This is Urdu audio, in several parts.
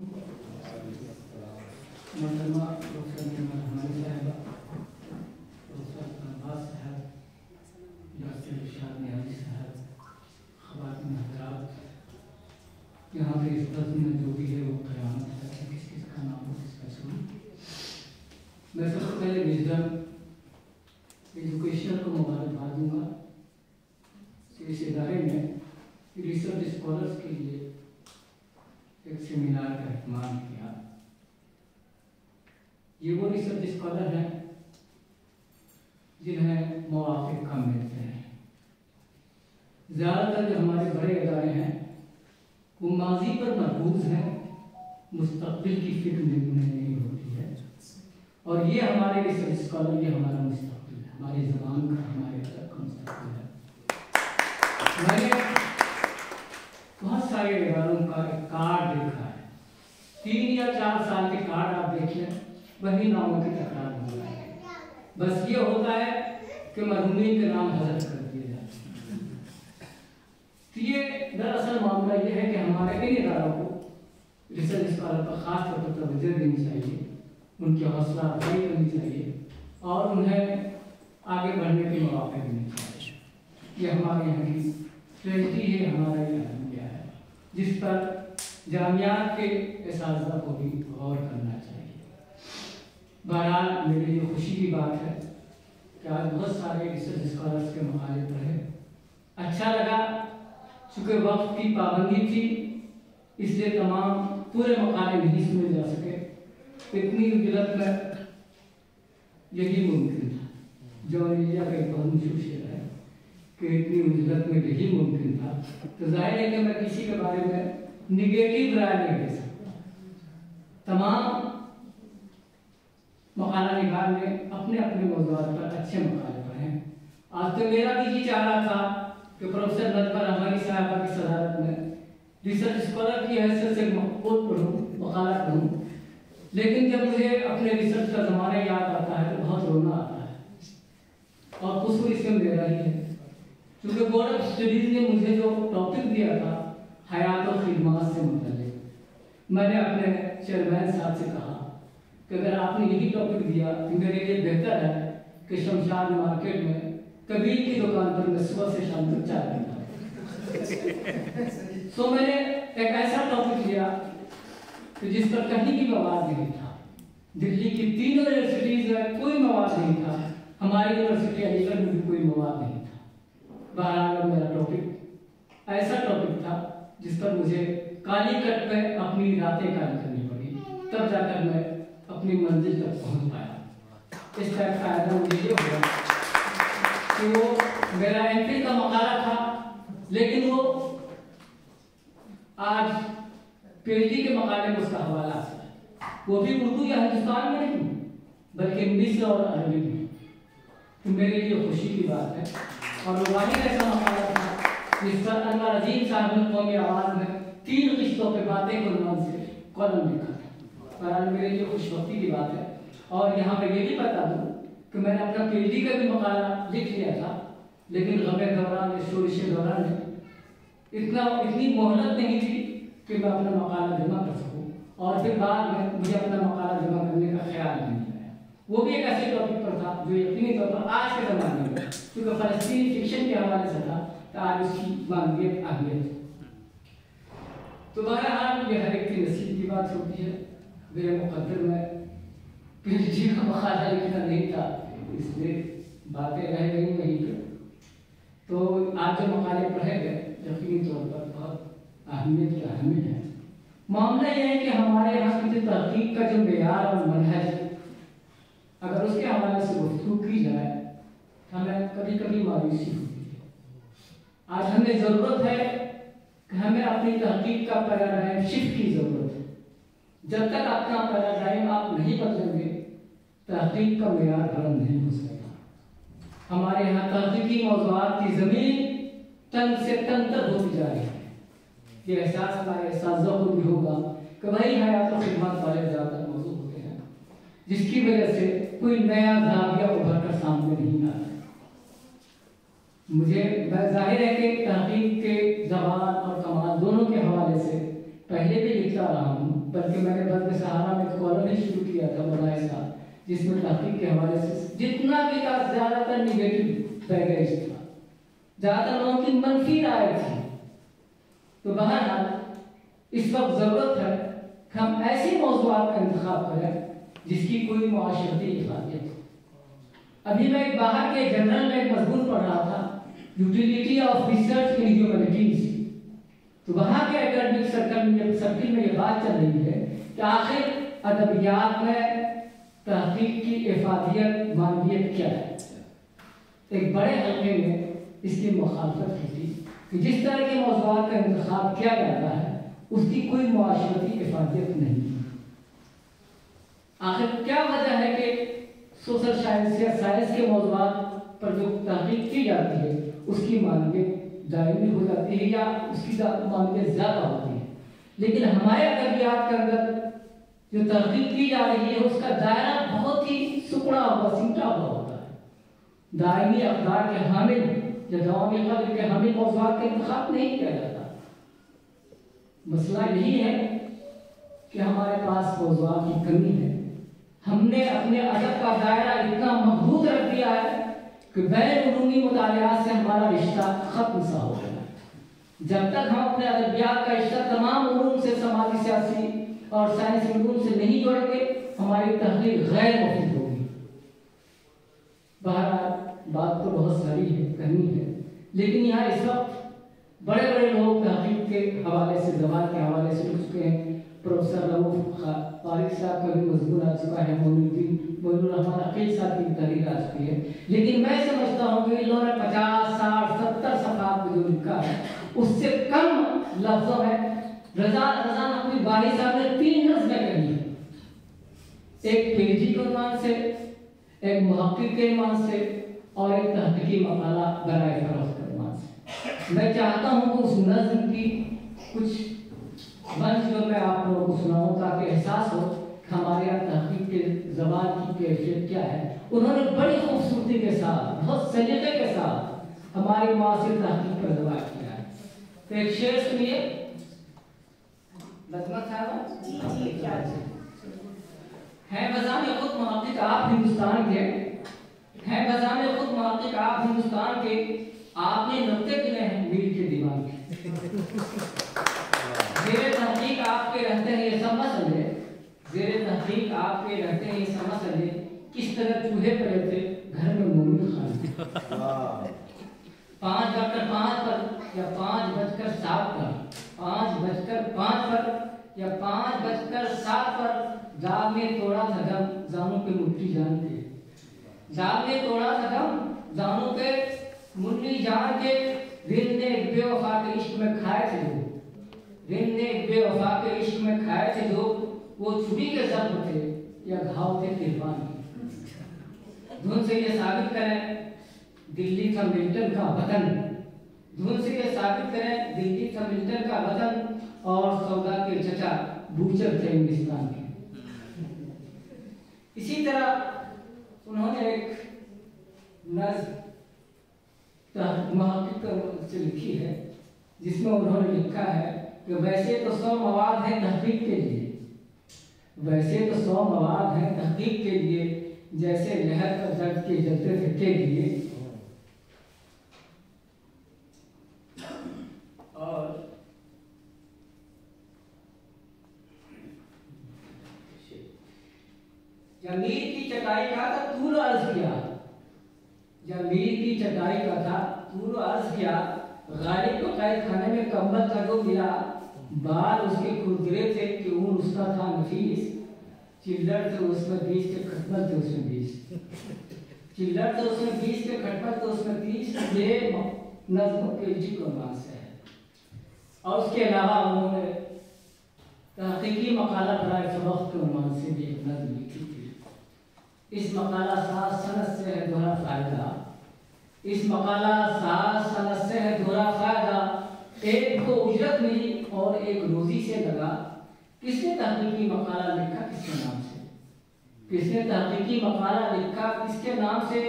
محترمہ پروفیسر ہماری صاحبہ، پروفیسر عباس صاحب، یاسر ارشاد نیازی صاحب، خواتین حضرات، یہاں پہ اس بزم میں جو بھی ہے وہ قیامت ہے، کس کس کا نام ہو کس کا سن۔ میں سب سے پہلے وزڈم ایجوکیشن کو مبارکباد دوں گا کہ اس ادارے میں ریسرچ اسکالرس کے لیے ایک سیمینار کا اہتمام کیا۔ یہ وہ ریسرچ اسکالر ہیں جنہیں مواقع کم ملتے ہیں۔ زیادہ تر جو ہمارے بڑے ادارے ہیں وہ ماضی پر مرکوز ہیں، مستقبل کی فکر میں نہیں ہوتی ہے، اور یہ ہمارے ریسرچ اسکالر، یہ ہمارا مستقبل ہے، ہماری زبان کا، ہمارے ادب کا مستقبل ہے۔ میں نے بہت سارے اداروں کا ایک کارڈ دیکھا ہے، 3 یا 4 سال کے کارڈ آپ دیکھ لیں، وہی ناموں کی تکرار ہو رہا ہے، بس یہ ہوتا ہے کہ مرحومین کے نام حذف کر دیے جاتے ہیں۔ تو یہ دراصل معاملہ یہ ہے کہ ہمارے ان اداروں کو ریسرچ اسکالر پر خاص طور پر توجہ دینی چاہیے، ان کی حوصلہ افزائی کرنی چاہیے، اور انہیں آگے بڑھنے کے مواقع دینے چاہیے۔ یہ ہمارے یہاں کی ٹریجڈی ہے، ہمارا یہ المیہ ہے، جس پر جامعات کے اساتذہ کو بھی غور کرنا چاہیے۔ بہرحال میرے لیے خوشی کی بات ہے کہ آج بہت سارے ریسرچ اسکالرس کے مقالے پڑھے، اچھا لگا۔ چونکہ وقت کی پابندی تھی اس لیے تمام پورے مقالے نہیں سنے جا سکے، اتنی عجلت میں یہی ممکن تھا، جو انڈیا کا ایک بہت مشہور شعر ہے کہ اتنی عجلت میں یہی ممکن تھا۔ تو ظاہر ہے کہ میں کسی کے بارے میں نگیٹو رائے نہیں دے سکتا۔ تمام مقالہ نگار نے اپنے اپنے موضوعات پر اچھے مقالے پڑھے ہیں۔ آج تو میرا بھی یہ چاہ رہا تھا کہ پروفیسر نجمہ رحمانی صاحبہ کی صدارت میں ریسرچ اسکالر کی حیثیت سے مقبول پڑھوں، مقالہ پڑھوں، لیکن جب مجھے اپنے ریسرچ کا زمانہ یاد آتا ہے تو بہت رونا آتا ہے، اور قصور اس میں میرا ہی ہے، کیونکہ بورڈ آف اسٹڈیز نے مجھے جو ٹاپک دیا تھا حیات و خدمات سے متعلق، میں نے اپنے چیئرمین صاحب سے کہا کہ اگر آپ نے یہی ٹاپک دیا تو میرے لیے بہتر ہے کہ شمشاد مارکیٹ میں کبیر کی دکان پر میں صبح سے شام تک چائے پیتا ہوں۔ سو میں نے ایک ایسا ٹاپک لیا کہ جس پر کہیں بھی مواد نہیں تھا، دلی کی 3 یونیورسٹیز میں کوئی مواد نہیں تھا، ہماری یونیورسٹی علی گڑھ میں بھی کوئی مواد نہیں تھا۔ بہرحال میرا ٹاپک ایسا ٹاپک تھا جس پر مجھے کالی کٹ پہ اپنی راتیں کاری کرنی پڑی، تب جا کر میں اپنی منزل تک پہنچ پایا۔ اس کا ایک فائدہ مجھے یہ ہوا کہ وہ میرا MP کا مقالہ تھا، لیکن وہ آج PhD کے مقالے میں اس کا حوالہ ہے، وہ بھی اردو یا ہندوستان میں نہیں بلکہ مصر اور عربی میں۔ تو میرے لیے خوشی کی بات ہے، اور وہ واحد ایسا مقالہ تھا جس پر انور عظیم صاحب نے قومی آواز میں 3 قسطوں پہ باتیں کو عنوان سے کالم لکھا تھا۔ بہرحال میرے لیے خوش وقتی کی بات ہے، اور یہاں پہ یہ بھی بتا دوں کہ میں نے اپنا PhD کا بھی مقالہ لکھ لیا تھا، لیکن غم دوران یا شورش دوران میں اتنی مہلت نہیں تھی کہ میں اپنا مقالہ جمع کر سکوں، اور پھر بعد میں مجھے اپنا مقالہ جمع کرنے کا خیال نہیں آیا۔ وہ بھی ایک ایسے ٹاپک پر تھا جو یقینی طور پر آج کے زمانے میں کیونکہ فلسطینی فکشن کے حوالے سے تھا تو آج اس کی مانویت اہمیت ہے۔ تو بہرحال یہ ہر ایک کی نصیب کی بات ہوتی ہے۔ میرے مقدر میں PhD کا مقالہ لکھنا نہیں تھا، اس لیے باتیں رہ گئی وہیں پہ۔ تو آج جو مقالے پڑھے گئے یقینی طور پر بہت اہمیت کی اہمیت ہے۔ معاملہ یہ ہے کہ ہمارے یہاں کی تحقیق کا جو معیار اور منہج ہے، اگر اس کے حوالے سے گفتگو کی جائے تو ہمیں کبھی کبھی مایوسی ہوتی ہے۔ آج ہمیں ضرورت ہے کہ ہمیں اپنی تحقیق کا پیراڈائم شفٹ کی ضرورت ہے۔ جب تک اپنا پیراڈائم آپ نہیں بدلیں گے تحقیق کا معیار بلند نہیں ہو سکتا۔ ہمارے یہاں تحقیقی موضوعات کی زمین تنگ سے تنگ تر ہوتی جا رہی ہے۔ یہ احساس ہمارے اساتذہ کو بھی ہوگا کہ وہی حیات و خدمات والے زیادہ موضوع ہوتے ہیں، جس کی وجہ سے کوئی نیا زاویہ ابھر کر سامنے نہیں آتا۔ مجھے ظاہر ہے کہ تحقیق کے زبان اور کمال دونوں کے حوالے سے پہلے بھی لکھتا رہا ہوں، بلکہ میں نے بلکہ سہارا میں کالم ہی شروع کیا تھا مولانا صاحب، جس میں تحقیق کے حوالے سے جتنا بھی تھا زیادہ تر نیگیٹو پیکیج تھا، زیادہ تر لوگوں کی منفی رائے تھی۔ تو بہرحال اس وقت ضرورت ہے کہ ہم ایسے موضوعات کا انتخاب کریں جس کی کوئی معاشرتی افادیت ہو۔ ابھی میں ایک باہر کے جنرل میں ایک مضمون پڑھ رہا تھا، utility of research in humanities, تو وہاں کے اکیڈمک سرکل میں یہ بات چل رہی ہے کہ آخر ادبیات میں تحقیق کی افادیت معنویت کیا ہے۔ ایک بڑے حلقے میں اس کی مخالفت ہوتی کہ جس طرح کے موضوعات کا انتخاب کیا جاتا ہے اس کی کوئی معاشرتی افادیت نہیں۔ آخر کیا وجہ ہے کہ سوشل سائنس یا سائنس کے موضوعات پر جو تحقیق کی جاتی ہے اس کی معنویت دائمی ہو جاتی ہے یا اس کی معنویت زیادہ ہوتی ہے، لیکن ہمارے ادبیات کے اندر جو تحقیق کی جا رہی ہے اس کا دائرہ بہت ہی سکڑا ہوا سمٹا ہوا ہوتا ہے۔ دائمی اقدار کے حامل یا دوامی قدر کے حامل موضوعات کا انتخاب نہیں کیا جاتا۔ مسئلہ یہی ہے کہ ہمارے پاس موضوعات کی کمی ہے، ہم نے اپنے ادب کا دائرہ اتنا محدود رکھ دیا ہے کہ غیر علومی مطالعات سے ہمارا رشتہ ختم سا ہو گیا ہے۔ جب تک ہم اپنے ادبیات کا رشتہ تمام علوم سے، سماجی سیاسی اور سائنسی علوم سے نہیں جوڑیں گے، ہماری تحقیق غیر مفید ہوگی۔ بہرحال بات تو بہت ساری ہے، کہنی ہے، لیکن یہاں اس وقت بڑے بڑے لوگ تحقیق کے حوالے سے، زبان کے حوالے سے لکھ چکے ہیں۔ پروفیسر رؤف طارق صاحب کا بھی مضمون آ چکا ہے، معین الرحمن عقیل صاحب کی تحریر آ چکی ہے، لیکن میں سمجھتا ہوں کہ ان لوگوں نے 50 60 70 صفحات میں جو لکھا ہے اس سے کم لفظوں میں رضا نقوی باری صاحب نے 3 نظمیں کہی ہیں، ایک پیجی کے عنوان سے، ایک محقق کے عنوان سے اور ایک تحقیقی مقالہ برائے فروخت کے عنوان سے۔ میں چاہتا ہوں کہ اس نظم کی کچھ منظر جو میں آپ لوگوں کو سناؤں تاکہ احساس ہو کہ ہمارے یہاں تحقیق کے زبان کی کیفیت کیا ہے۔ انہوں نے بڑی خوبصورتی کے ساتھ، بہت سلیقے کے ساتھ ہماری معاصر تحقیق پر زبان کیا ہے۔ تو ایک شعر سنیے، نظمہ صاحب جی کیا ہے بزام خود محقق آپ ہندوستان کے، ہے بزام خود محقق آپ ہندوستان کے، آپ نے نقطے گنے ہیں میل کے دیوان کے، زیر تحقیق آپ کے رہتے ہیں یہ سب مسئلے، زیر تحقیق آپ کے رہتے ہیں یہ سب مسئلے، کس طرح چوہے پڑے تھے گھر میں مومن خان، 5:05 پر یا 5:07 پر، 5:05 پر یا 5:07 پر جاب میں توڑا تھا دم زانوں پہ مٹھی جان کے، جاب میں توڑا تھا دم زانوں پہ مٹھی جان کے، رند نے بے وفا کے عشق میں کھائے تھے لوگ، رند نے بے وفا کے عشق میں کھائے تھے لوگ، وہ چھری کے ضرب تھے یا گھاؤ تھے قربان کے۔ دھن سے یہ ثابت کریں دلی تھا ملٹن کا وطن، دھن سے یہ ثابت کریں دلی تھا ملٹن کا وطن، اور سودا کے چچا بوچر تھے ہندوستان کے۔ اسی طرح انہوں نے ایک نظم محقق سے لکھی ہے جس میں انہوں نے لکھا ہے کہ ویسے تو 100 مواد ہیں تحقیق کے لیے، ویسے تو 100 مواد ہیں تحقیق کے لیے، جیسے لہر کا درد کے جلتے تھے کے لیے، اور جمیر کی چٹائی کا تھا طول و عرض کیا، جمیر کی چٹائی کا تھا طول و عرض کیا، غالب کو قید خانے میں کمبل تھا جو ملا، بال اس کے کھردرے تھے کہ اون اس کا تھا نفیس، چلڑ تھے اس میں 20 کے کھٹمل تھے اس میں 20، چلڑ تھے اس میں 20 کے کھٹمل تھے اس میں 30۔ یہ نظم پیجی کو عنوان سے ہے، اور اس کے علاوہ انہوں نے تحقیقی مقالہ برائے فروخت کے عنوان سے بھی ایک نظم لکھی تھی۔ اس مقالہ ساز صنعت سے ہے دوہرا فائدہ، اس مقالہ ساز صنعت سے ہے دوہرا فائدہ، ایک کو اجرت ملی اور ایک روزی سے لگا، کس نے تحقیقی مقالہ لکھا کس کے نام سے، کس نے تحقیقی مقالہ لکھا کس کے نام سے،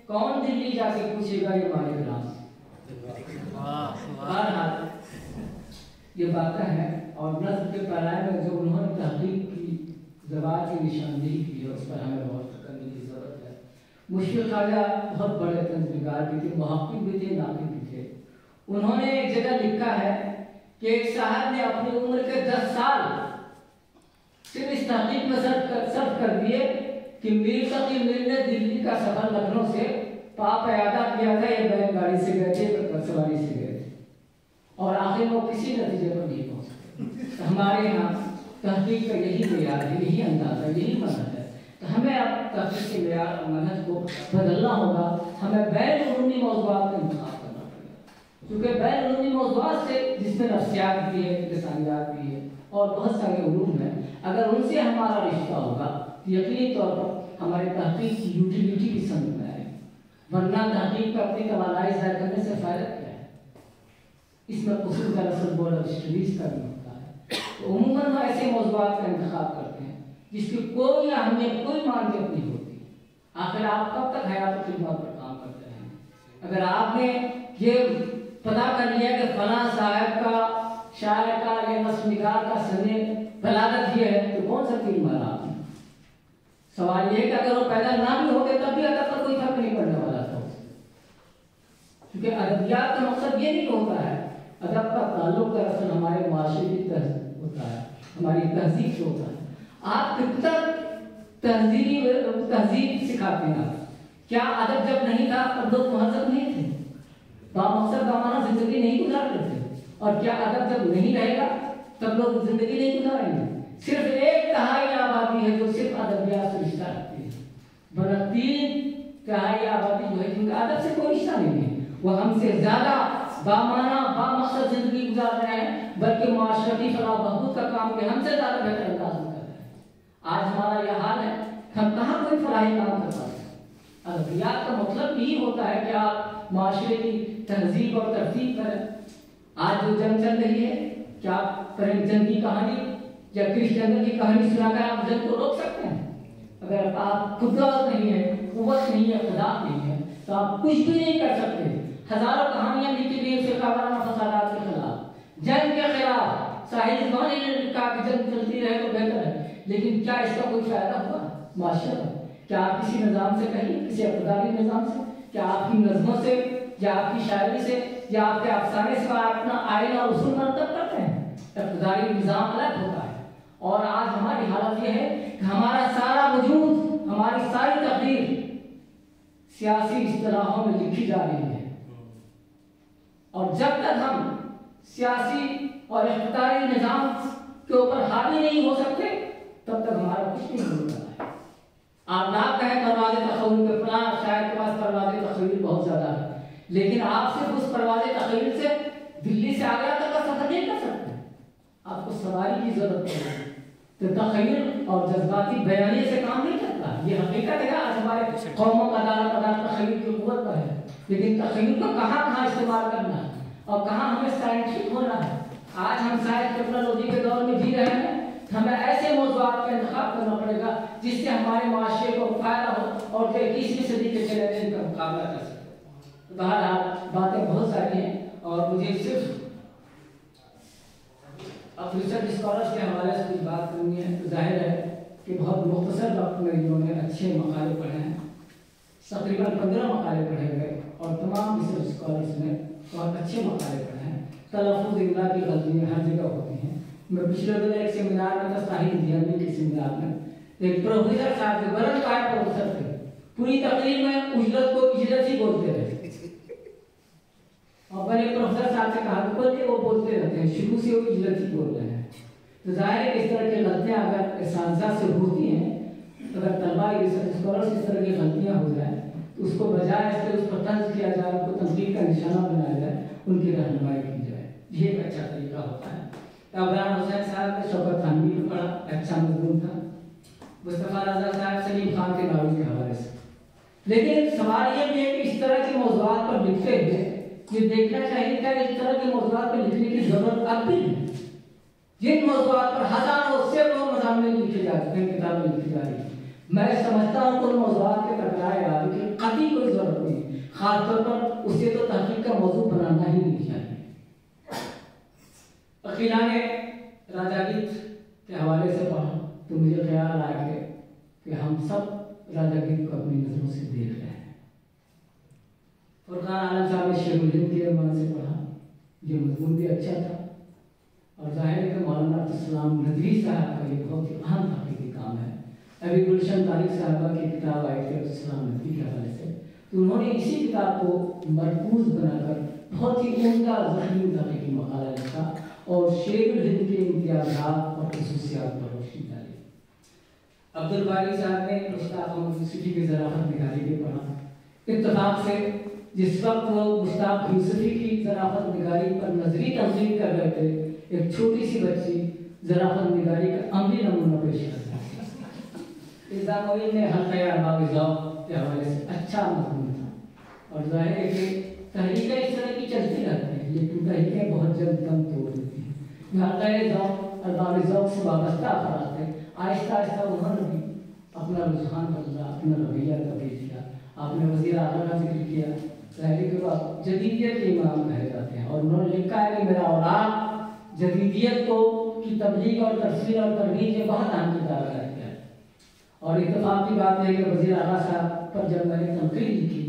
کون دلی جا کے پوچھے گا یہ مالک رام سے۔ بہرحال یہ باتیں ہیں اور نظم کے پیرائے میں جو انہوں نے تحقیق کی زبان کی نشاندہی کی ہے اس پر ہمیں غور کرنے کی ضرورت ہے۔ مشفق خواجہ بہت بڑے تنظیمکار بھی تھے، محقق بھی تھے، ناقد بھی تھے۔ انہوں نے ایک جگہ لکھا ہے کہ ایک صاحب نے اپنی عمر کے 10 سال صرف اس تحقیق میں صرف کر دیے کہ میر تقی میر نے دلی کا سفر لکھنؤ سے پاپ پیادہ کیا تھا، یہ بیل گاڑی سے گئے تھے، سواری سے گئے تھے، اور آخر وہ کسی نتیجے پر نہیں پہنچ سکے۔ ہمارے یہاں تحقیق کا یہی معیار ہے، یہی انداز ہے، یہی منہج ہے۔ تو ہمیں اب تحقیق کے معیار اور منہج کو بدلنا ہوگا، ہمیں بین علومی موضوعات کا انتخاب کرنا پڑے گا، کیونکہ بین علومی موضوعات سے جس میں نفسیات بھی ہے، لسانیات بھی ہے اور بہت سارے علوم ہیں، اگر ان سے ہمارا رشتہ ہوگا تو یقینی طور پر ہماری تحقیق کی یوٹیلیٹی کی سمجھ میں آئے گی، ورنہ تحقیق کا اپنی توانائی ضائع کرنے سے فائدہ کیا ہے؟ اس میں قصور دراصل بورڈ آف اسٹڈیز کا بھی ہوتا ہے۔ تو عموماً ہم ایسے موضوعات کا انتخاب کرتے ہیں جس کی کوئی اہمیت، کوئی مانیت نہیں ہوتی۔ آخر آپ کب تک حیات و خدمت پر کام کرتے رہیں گے؟ اگر آپ نے یہ پتا کر لیا کہ فلاں صاحب کا، شاعر کا یا نثر نگار کا سنے بلاغت یہ ہے، تو کون سا تیر مارا آپ نے؟ سوال یہ ہے کہ اگر وہ پیدا نہ بھی ہوتے تب بھی ادب پر کوئی فرق نہیں پڑنے والا تھا، کیونکہ ادبیات کا مقصد یہ نہیں ہوتا ہے۔ ادب کا تعلق دراصل ہمارے معاشرے کی تہذیب ہوتا ہے، ہماری تہذیب سے ہوتا ہے۔ آپ کب تک تہذیب سکھاتے ہیں؟ آپ کیا ادب جب نہیں تھا تب لوگ مہذب نہیں تھے، بامقصد بامانہ زندگی نہیں گزارتے تھے؟ اور کیا ادب جب نہیں رہے گا تب لوگ زندگی نہیں گزاریں گے؟ صرف ایک تہائی آبادی ہے جو صرف ادبیات سے رشتہ رکھتی ہے، ورنہ 3 تہائی آبادی جو ہے جن کا ادب سے کوئی رشتہ نہیں ہے، وہ ہم سے زیادہ بامانہ بامقصد زندگی گزار رہے ہیں، بلکہ معاشرتی فلاح بہبود کا کام کے ہم سے زیادہ بہتر انداز میں کر رہے ہیں۔ آج ہمارا یہ حال ہے، ہم کہاں کوئی فلاحی کام کر پاتے ہیں؟ ادبیات کا مطلب یہی ہوتا ہے کہ آپ معاشرے کی تہذیب اور ترتیب کریں۔ آج جو جنگ چل رہی ہے، کیا آپ کریں جنگ کی کہانی یا کرسچن کی کہانی سنا کر آپ جنگ کو روک سکتے ہیں؟ اگر آپ قدرت نہیں ہے، قوت نہیں ہے، خدا نہیں ہے، تو آپ کچھ بھی نہیں کر سکتے۔ ہزاروں کہانیاں لکھی گئی فرقہ وارانہ فسادات کے خلاف، جنگ کے خلاف۔ ساحل زمانے نے کہا کہ جنگ چلتی رہے تو بہتر ہے، لیکن کیا اس کا کوئی فائدہ ہوا معاشرے میں؟ کیا آپ کسی نظام سے کہیں، کسی اقتداری نظام سے، کیا آپ کی نظموں سے یا آپ کی شاعری سے یا آپ کے افسانے سے اپنا آئین اور اصول مرتب کرتے ہیں؟ اقتداری نظام الگ ہوتا ہے۔ اور آج ہماری حالت یہ ہے کہ ہمارا سارا وجود، ہماری ساری تقدیر سیاسی اصطلاحوں میں لکھی جا رہی ہے، اور جب تک ہم سیاسی اور اقتداری نظام کے اوپر حاوی نہیں ہو سکتے تب تک ہمارا کچھ نہیں ہو سکتا ہے۔ آپ نہ کہیں پرواز تخیل کے فلاں شاعر کے پاس پرواز تخیل بہت زیادہ ہے، لیکن آپ صرف اس پرواز تخیل سے دلی سے آگرہ تک کا سفر نہیں کر سکتے، آپ کو سواری کی ضرورت ہے۔ تو تخیل اور جذباتی بیانیے سے کام نہیں چلتا، یہ حقیقت ہے۔ آج ہمارے قوموں کا دار تخیل کی قوت پر ہے، لیکن تخیل کو کہاں کہاں استعمال کرنا ہے اور کہاں ہمیں سائنٹفک ہونا ہے۔ آج ہم سائنس ٹیکنالوجی کے دور میں جی رہے ہیں، ہمیں ایسے موضوعات کا انتخاب کرنا پڑے گا جس سے ہمارے معاشرے کو فائدہ ہو اور 21ویں صدی کے چیلنج کا مقابلہ کر سکے۔ بہرحال باتیں بہت ساری ہیں، اور مجھے صرف اب ریسرچ اسکالرس کے حوالے سے کچھ بات کرنی ہے۔ تو ظاہر ہے کہ بہت مختصر وقت میں انہوں نے اچھے مقالے پڑھے ہیں، تقریباً 15 مقالے پڑھے گئے، اور تمام ریسرچ اسکالرس نے بہت اچھے مقالے پڑھے ہیں۔ تلفظ املا کی غلطیاں ہر جگہ ہوتی ہیں۔ میں پچھلے دن ایک سیمینار میں تھا، ساحل دیانی کے سیمینار میں، ایک پروفیسر صاحب تھے، برن پائے پروفیسر تھے، پوری تقریر میں اجلت کو اجلت ہی بولتے رہے، اور میں نے پروفیسر صاحب سے کہا کہ وہ بولتے رہتے ہیں، شروع سے وہ اجلت ہی بول رہے ہیں۔ تو ظاہر ہے کہ اس طرح کی غلطیاں اگر اساتذہ سے ہوتی ہیں، اگر طلباء ریسرچ اسکالرس اس طرح کی غلطیاں ہو جائیں تو اس کو بجائے اس کے اس پر طنز کیا جائے، ان کو تنقید کا نشانہ بنایا جائے، ان کی رہنمائی کی جائے، یہ ایک اچھا طریقہ ہوتا ہے۔ عمران حسین صاحب نے شوکت تھانوی کو پڑھا، اچھا مضمون تھا، مصطفیٰ رضا صاحب سلیم خان کے ناول کے حوالے سے۔ لیکن سوال یہ بھی ہے کہ اس طرح کے موضوعات پر لکھتے ہوئے یہ دیکھنا چاہیے کہ اس طرح کے موضوعات پر لکھنے کی ضرورت اب بھی ہے، جن موضوعات پر ہزاروں سینکڑوں مضامین لکھے جا چکے ہیں، کتابیں لکھی جا رہی ہیں۔ میں سمجھتا ہوں کہ ان موضوعات کے ٹکرائے آنے کی قطعی کوئی ضرورت نہیں، خاص طور پر اسے تو تحقیق کا موضوع بنانا ہی نہیں چاہیے۔ راجا گیت کے حوالے سے پڑھا تو مجھے خیال آیا کہ ہم سب راجا گیت کو اپنی نظروں سے دیکھ رہے ہیں۔ فرقان عالم صاحب نے شیر الہند کے عنوان سے پڑھا، یہ مضمون بھی اچھا تھا، اور ظاہر ہے کہ مولانا عبدالسلام ندوی صاحب کا یہ بہت ہی اہم تحقیقی کام ہے۔ ابھی گلشن طارق صاحبہ کی کتاب آئی تھی عبدالسلام ندوی کے حوالے سے، تو انہوں نے اسی کتاب کو مرکوز بنا کر بہت ہی عمدہ ذہین تحقیقی مقالہ لکھا اور شیر الہند کے امتیازات اور خصوصیات پر روشنی ڈالی۔ عبدالباری صاحب نے مشتاق احمد یوسفی کی ظرافت نگاری بھی پڑھا۔ اتفاق سے جس وقت وہ مشتاق یوسفی کی ظرافت نگاری پر نظری تنقید کر رہے تھے، ایک چھوٹی سی بچی ظرافت نگاری کا عملی نمونہ پیش کر رہی تھی۔ نظام الدین نے حلقہ ارباب ذوق کے حوالے سے اچھا مضمون تھا، اور ظاہر ہے کہ تحریکیں اس طرح کی چلتی رہتی ہیں، لیکن تحریکیں بہت جلد دم توڑ دیتی ہیں۔ حلقہ ذوق ارباب ذوق سے وابستہ افراد تھے، آہستہ آہستہ انہوں نے بھی اپنا رجحان بدلا، اپنا رویہ تبدیل کیا۔ آپ نے وزیر اعلیٰ کا ذکر کیا، ظاہر کے بعد جدیدیت کے امام کہے جاتے ہیں، اور انہوں نے لکھا ہے کہ میرا اوراق جدیدیت کو کی تبلیغ اور تفسیر اور ترویج میں بہت اہم کردار ادا کیا ہے۔ اور اتفاق کی بات ہے کہ وزیر اعلیٰ صاحب پر جب میں نے تنقید لکھی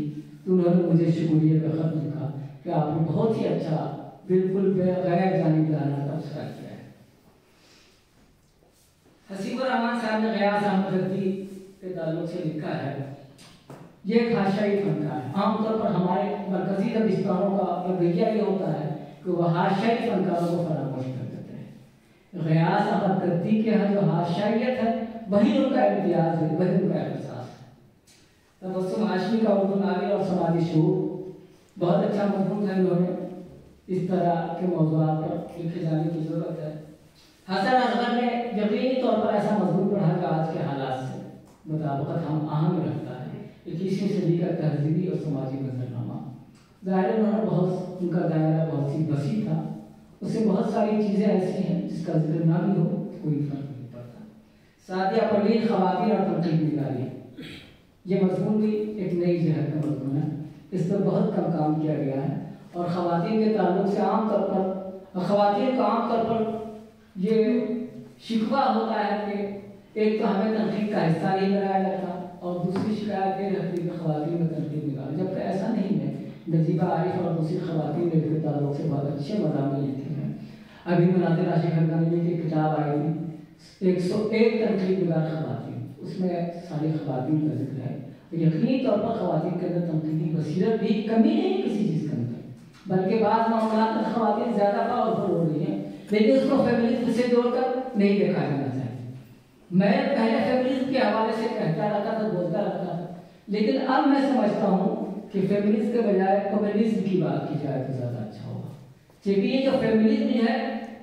تو انہوں نے مجھے شکریہ کا خط لکھا کہ آپ نے بہت ہی اچھا، بالکل غیر جانبدارانہ تبصرہ کیا ہے۔ حسیب الرحمان صاحب نے غیاث احمد ردی کے تعلق سے لکھا ہے، یہ ایک حاشائی فنکار ہے۔ عام طور پر ہمارے مرکزی دبستانوں کا رویہ یہ ہوتا ہے کہ وہ حاشائی فنکاروں کو فراموش کر دیتے ہیں۔ غیاث احمد ردی کے یہاں جو حاشائیت ہے وہی ان کا امتیاز ہے، وہی ان کا احساس ہے۔ تبسم ہاشمی کا اردو ناول اور سماجی شعور بہت اچھا مضمون ہے، انہوں نے اس طرح کے موضوعات پر لکھے جانے کی ضرورت ہے۔ حسن اصغر نے یقینی طور پر ایسا مضمون پڑھا جو آج کے حالات سے مطابقت ہم آہنگ رکھتا ہے، 21ویں صدی کا تہذیبی اور سماجی منظرنامہ۔ ظاہر انہوں نے بہت، ان کا دائرہ بہت سی وسیع تھا، اس سے بہت ساری چیزیں ایسی ہیں جس کا ذکر نہ بھی ہو کوئی فرق نہیں پڑتا۔ سعدیہ پروین، خواتین اور تنقید نگاری، یہ مضمون بھی ایک نئی جہت کا مضمون ہے، اس پر بہت کم کام کیا گیا ہے، اور خواتین کے تعلق سے عام طور پر خواتین کا عام طور پر یہ شکوہ ہوتا ہے کہ ایک تو ہمیں تنقید کا حصہ نہیں بنایا جاتا، اور دوسری شکایت یہ رہتی ہے کہ خواتین میں تنقید نگاری، جبکہ ایسا نہیں ہے۔ نجیبہ عارف اور دوسری خواتین نے کے تعلق سے بہت اچھے مضامین لکھے ہیں۔ ابھی مناظر عاشق حقانی کی کتاب آئی تھی 101 تنقید نگار خواتین، اس میں ساری خواتین کا ذکر ہے۔ یقینی طور پر خواتین کے اندر تنقیدی بصیرت بھی کمی نہیں کسی چیز کے اندر، بلکہ بعض معاملات میں خواتین زیادہ پاورفل ہو رہی ہیں، لیکن اس کو فیمنزم سے جوڑ کر نہیں دیکھا جانا چاہیے۔ میں پہلے فیمنزم کے حوالے سے کہتا رہتا تھا، بولتا رہتا تھا، لیکن اب میں سمجھتا ہوں کہ فیمنزم کے بجائے کمیونزم کی بات کی جائے تو زیادہ اچھا ہوگا، کیونکہ یہ جو فیمنزم ہے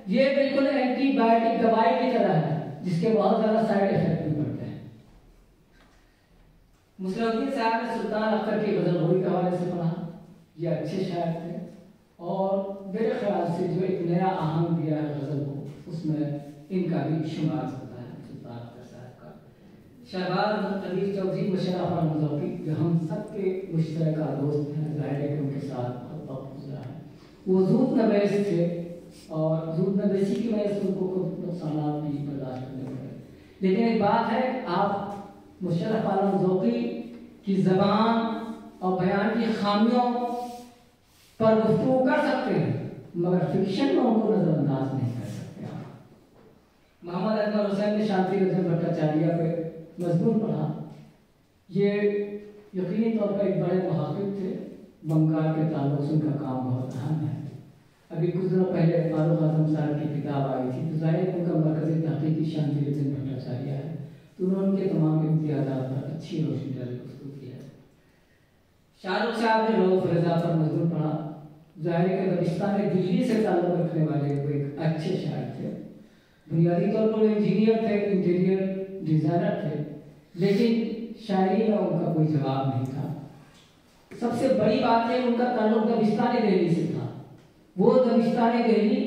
یہ بالکل اینٹی بایوٹک دوائی کی طرح ہے، جس کے بہت زیادہ سائڈ افیکٹ بھی پڑتے ہیں۔ مسلم الدین صاحب نے سلطان اختر کی غزل گوئی کے حوالے سے پڑھا، یہ اچھے شاعر تھے، اور میرے خیال سے جو ایک نیا آہنگ دیا ہے غزل کو، اس میں ان کا بھی شمار ہوتا ہے سلطان اختر صاحب کا۔ شہباز قدیر چودھری، مشرف احمد ذوقی، جو ہم سب کے مشترکہ دوست ہیں، ظاہر ہے کہ ان کے ساتھ بہت وقت گزرا ہے، وہ زود نویس تھے، اور زود نویسی کی وجہ سے ان کو کچھ نقصانات بھی برداشت کرنے پڑے، لیکن ایک بات ہے، آپ مشرف احمد ذوقی کی زبان اور بیان کی خامیوں پر گفتگو کر سکتے ہیں، مگر فکشن میں ان کو نظر انداز نہیں کر سکتے آپ۔ محمد اکمل حسین نے شانتی رنجن بھٹاچاریہ پہ مضمون پڑھا، یہ یقینی طور پر ایک بڑے محقق تھے، بنگال کے تعلق سے ان کا کام بہت اہم ہے۔ ابھی کچھ دنوں پہلے فاروق اعظم صاحب کی کتاب آئی تھی، تو ظاہر ان کا مرکزی تحقیقی شانتی رنجن بھٹاچاریہ ہے، تو انہوں نے ان کے تمام امتیازات پر اچھی روشنی ڈالی گفتگو کی ہے۔ شاہ رخ صاحب نے روف رضا پر مضمون پڑھا، ظاہر ہے کہ دبستان دلی سے تعلق رکھنے والے وہ ایک اچھے شاعر تھے، بنیادی طور پر انجینئر تھے، انٹیریئر ڈیزائنر تھے، لیکن شاعری میں ان کا کوئی جواب نہیں تھا۔ سب سے بڑی بات ہے ان کا تعلق دبستان دہلی سے تھا، وہ دبستان دہلی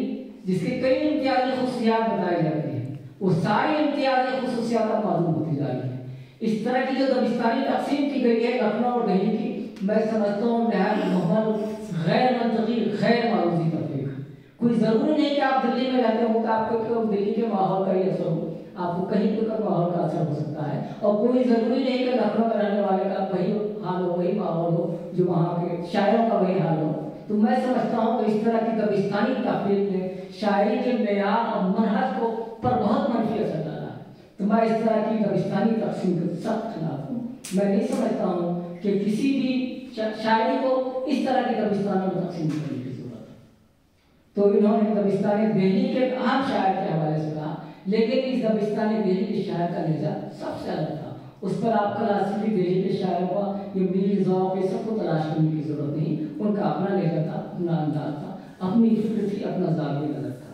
جس کے کئی امتیازی خصوصیات بتائی جاتی ہیں، وہ ساری امتیازی خصوصیات اب معلوم ہوتی جا رہی ہیں۔ اس طرح کی جو دبستانی تقسیم کی گئی ہے لکھنؤ اور دہلی کی، میں سمجھتا ہوں نہایت مہمل، غیر منطقی، غیر معروضی تفریق، کوئی ضروری نہیں کہ آپ دلی میں رہتے ہو تو آپ کو دلی کے ماحول کا ہی اثر ہو، آپ کو کہیں پر ماحول کا اثر ہو سکتا ہے، اور کوئی ضروری نہیں کہ لکھنؤ میں رہنے والے کا وہی حال ہو، وہی ماحول ہو جو وہاں کے شاعروں کا وہی حال ہو۔ تو میں سمجھتا ہوں کہ اس طرح کی دبستانی تحقیق نے شاعری کے معیار اور منہج کو پر بہت منفی اثر ڈالا ہے۔ تو میں اس طرح کی دبستانی تقسیم کے سخت خلاف ہوں۔ میں نہیں سمجھتا ہوں کہ کسی بھی شاعری کو اس طرح کی دبستانوں میں تقسیم کرنے کی ضرورت ہے۔ تو انہوں نے دبستانی دہلی کے اہم شاعر کے حوالے سے کہا، لیکن اس دبستانی دہلی کے شاعر کا لہجہ سب سے الگ تھا۔ اس پر آپ کلاسیکی دہلی کے شاعروں کا یہ میل ذوق یہ سب کو تلاش کرنے کی ضرورت نہیں، ان کا اپنا لہجہ تھا، اپنا انداز تھا، اپنی فکر تھی، اپنا زاویہ نظر تھا۔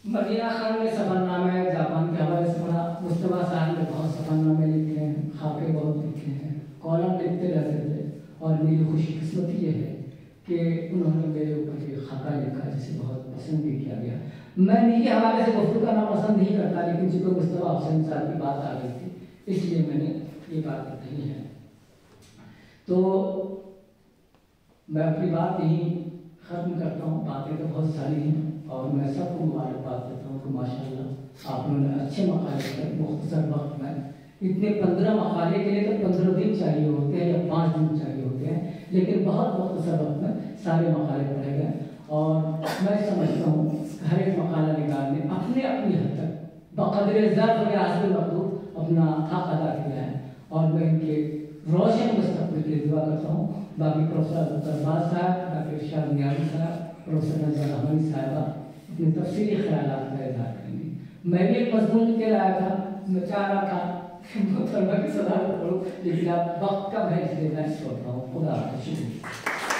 مدینہ خان نے سفر نامہ جاپان کے حوالے سے پڑھا، مصطفیٰ صاحب نے بہت سفر نامے لکھے ہیں، خاکے بہت لکھے ہیں، کالم لکھتے رہتے تھے، اور میری خوشی قسمتی یہ ہے کہ انہوں نے میرے اوپر یہ خاکہ لکھا جسے بہت پسند بھی کیا گیا۔ میں نجی حوالے سے گفتگو کرنا پسند نہیں کرتا، لیکن چونکہ مصطفیٰ حسین صاحب کی بات آ گئی تھی اس لیے میں نے یہ بات کہی ہے۔ تو میں اپنی بات یہیں ختم کرتا ہوں، باتیں تو بہت ساری ہیں، اور میں سب کو مبارکباد دیتا ہوں کہ ماشاءاللہ آپ لوگوں نے اچھے مقالے پر مختصر وقت میں اتنے 15 مقالے کے لیے تو 15 دن چاہیے ہوتے ہیں یا 5 دن چاہیے ہوتے ہیں، لیکن بہت مختصر وقت میں سارے مقالے پڑھے گئے، اور میں سمجھتا ہوں ہر ایک مقالہ نگار نے اپنے اپنی حد تک بقدر ظرف کے حسب مقدور اپنا حق ادا کیا ہے، اور میں ان کے روشن مستقبل کے لیے دعا کرتا ہوں۔ باقی پروفیسر عبدالباز صاحب، ڈاکٹر ارشاد نیازی صاحب، پروفیسر نظر رحمانی صاحبہ اپنے تفصیلی خیالات کا اظہار کریں گے۔ میں بھی ایک مضمون لکھ کے لایا تھا، میں چاہ رہا تھا طلبہ کی صدارت کروں، لیکن اب وقت کا بحث دینا چھوڑتا ہوں۔ خدا حافظ، شکریہ۔